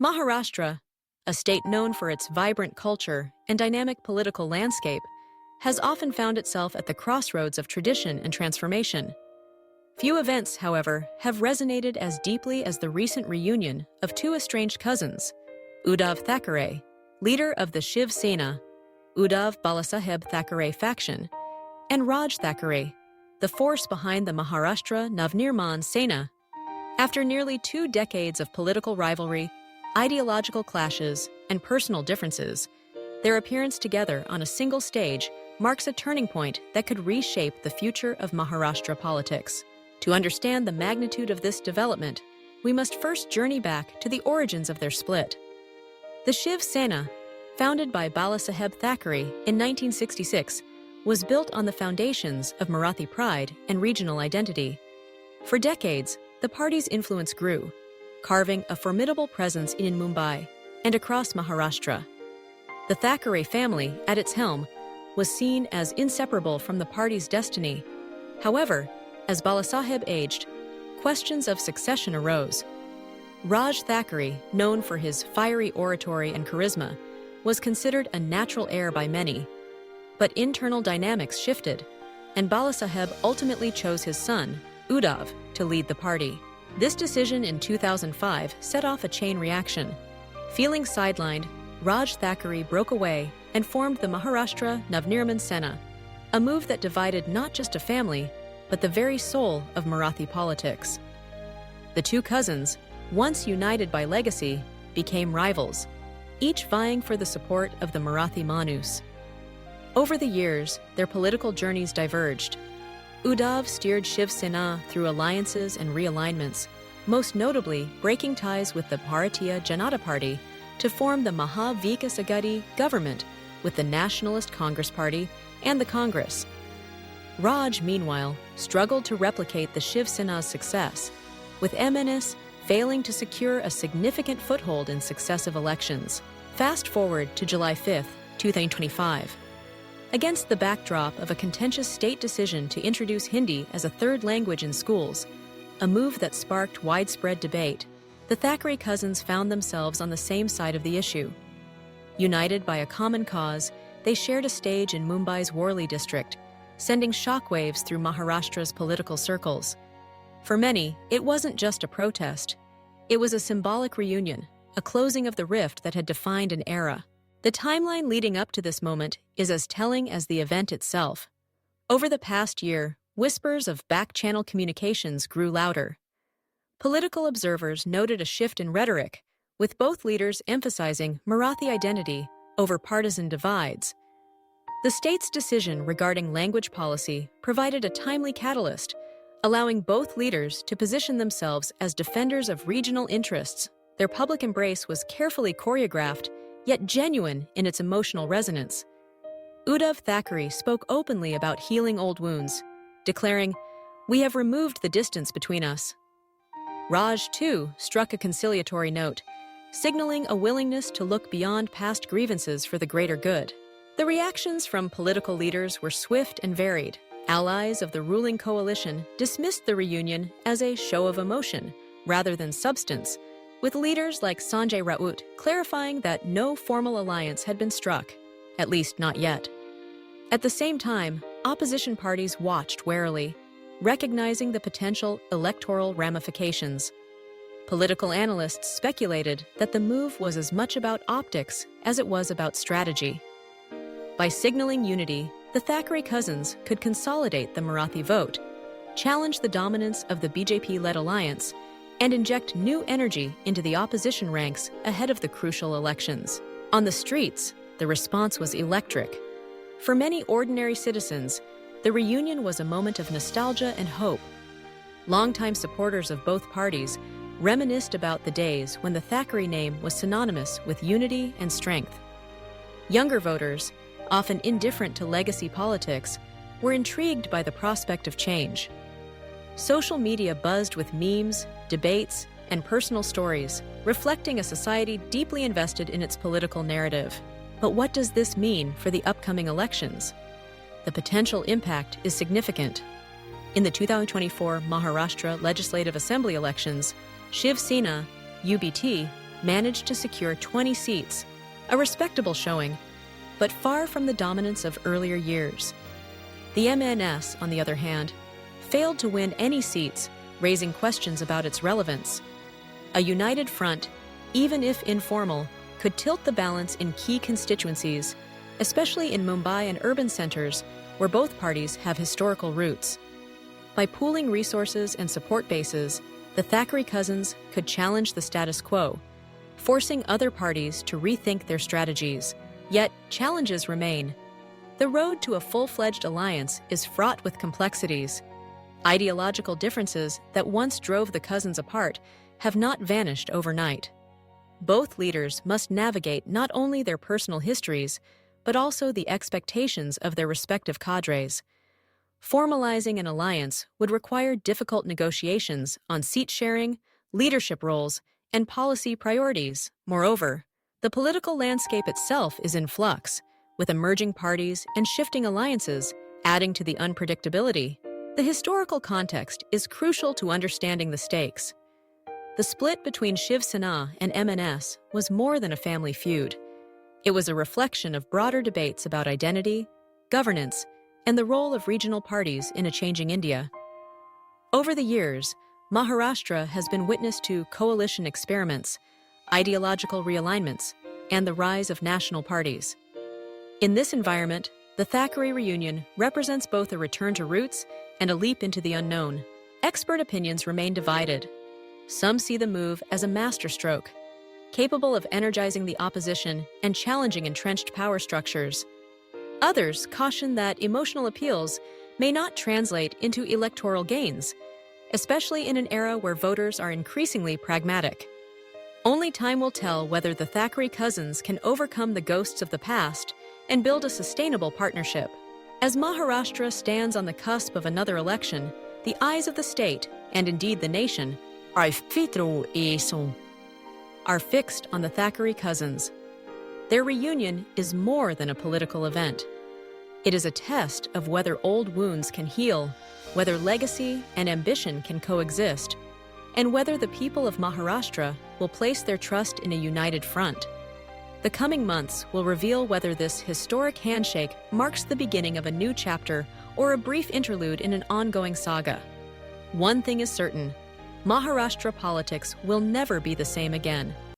Maharashtra, a state known for its vibrant culture and dynamic political landscape, has often found itself at the crossroads of tradition and transformation. Few events, however, have resonated as deeply as the recent reunion of two estranged cousins, Uddhav Thackeray, leader of the Shiv Sena, Uddhav Balasaheb Thackeray faction, and Raj Thackeray, the force behind the Maharashtra Navnirman Sena. After nearly 2 decades of political rivalry, ideological clashes, and personal differences, their appearance together on a single stage marks a turning point that could reshape the future of Maharashtra politics. To understand the magnitude of this development, we must first journey back to the origins of their split. The Shiv Sena, founded by Balasaheb Thackeray in 1966, was built on the foundations of Marathi pride and regional identity. For decades, the party's influence grew, carving a formidable presence in Mumbai and across Maharashtra. The Thackeray family, at its helm, was seen as inseparable from the party's destiny. However, as Balasaheb aged, questions of succession arose. Raj Thackeray, known for his fiery oratory and charisma, was considered a natural heir by many. But internal dynamics shifted, and Balasaheb ultimately chose his son, Uddhav, to lead the party. This decision in 2005 set off a chain reaction. Feeling sidelined, Raj Thackeray broke away and formed the Maharashtra Navnirman Sena, a move that divided not just a family, but the very soul of Marathi politics. The two cousins, once united by legacy, became rivals, each vying for the support of the Marathi Manus. Over the years, their political journeys diverged. Uddhav steered Shiv Sena through alliances and realignments, most notably breaking ties with the Bharatiya Janata Party to form the Maha Vikas Aghadi government with the Nationalist Congress Party and the Congress. Raj, meanwhile, struggled to replicate the Shiv Sena's success, with MNS failing to secure a significant foothold in successive elections. Fast forward to July 5, 2025. Against the backdrop of a contentious state decision to introduce Hindi as a third language in schools, a move that sparked widespread debate, the Thackeray cousins found themselves on the same side of the issue. United by a common cause, they shared a stage in Mumbai's Worli district, sending shockwaves through Maharashtra's political circles. For many, it wasn't just a protest. It was a symbolic reunion, a closing of the rift that had defined an era. The timeline leading up to this moment is as telling as the event itself. Over the past year, whispers of back-channel communications grew louder. Political observers noted a shift in rhetoric, with both leaders emphasizing Marathi identity over partisan divides. The state's decision regarding language policy provided a timely catalyst, allowing both leaders to position themselves as defenders of regional interests. Their public embrace was carefully choreographed, yet genuine in its emotional resonance. Uddhav Thackeray spoke openly about healing old wounds, declaring, "We have removed the distance between us." Raj, too, struck a conciliatory note, signaling a willingness to look beyond past grievances for the greater good. The reactions from political leaders were swift and varied. Allies of the ruling coalition dismissed the reunion as a show of emotion rather than substance, with leaders like Sanjay Raut clarifying that no formal alliance had been struck, at least not yet. At the same time, opposition parties watched warily, recognizing the potential electoral ramifications. Political analysts speculated that the move was as much about optics as it was about strategy. By signaling unity, the Thackeray cousins could consolidate the Marathi vote, challenge the dominance of the BJP-led alliance, and inject new energy into the opposition ranks ahead of the crucial elections. On the streets, the response was electric. For many ordinary citizens, the reunion was a moment of nostalgia and hope. Longtime supporters of both parties reminisced about the days when the Thackeray name was synonymous with unity and strength. Younger voters, often indifferent to legacy politics, were intrigued by the prospect of change. Social media buzzed with memes, debates, and personal stories, reflecting a society deeply invested in its political narrative. But what does this mean for the upcoming elections? The potential impact is significant. In the 2024 Maharashtra Legislative Assembly elections, Shiv Sena, UBT, managed to secure 20 seats, a respectable showing, but far from the dominance of earlier years. The MNS, on the other hand, failed to win any seats, raising questions about its relevance. A united front, even if informal, could tilt the balance in key constituencies, especially in Mumbai and urban centers where both parties have historical roots. By pooling resources and support bases, the Thackeray cousins could challenge the status quo, forcing other parties to rethink their strategies. Yet, challenges remain. The road to a full-fledged alliance is fraught with complexities. Ideological differences that once drove the cousins apart have not vanished overnight. Both leaders must navigate not only their personal histories, but also the expectations of their respective cadres. Formalizing an alliance would require difficult negotiations on seat sharing, leadership roles, and policy priorities. Moreover, the political landscape itself is in flux, with emerging parties and shifting alliances adding to the unpredictability. The historical context is crucial to understanding the stakes. The split between Shiv Sena and MNS was more than a family feud. It was a reflection of broader debates about identity, governance, and the role of regional parties in a changing India. Over the years, Maharashtra has been witness to coalition experiments, ideological realignments, and the rise of national parties. In this environment, the Thackeray reunion represents both a return to roots and a leap into the unknown. Expert opinions remain divided. Some see the move as a masterstroke, capable of energizing the opposition and challenging entrenched power structures. Others caution that emotional appeals may not translate into electoral gains, especially in an era where voters are increasingly pragmatic. Only time will tell whether the Thackeray cousins can overcome the ghosts of the past and build a sustainable partnership. As Maharashtra stands on the cusp of another election, the eyes of the state, and indeed the nation, are fixed on the Thackeray cousins. Their reunion is more than a political event. It is a test of whether old wounds can heal, whether legacy and ambition can coexist, and whether the people of Maharashtra will place their trust in a united front. The coming months will reveal whether this historic handshake marks the beginning of a new chapter or a brief interlude in an ongoing saga. One thing is certain: Maharashtra politics will never be the same again.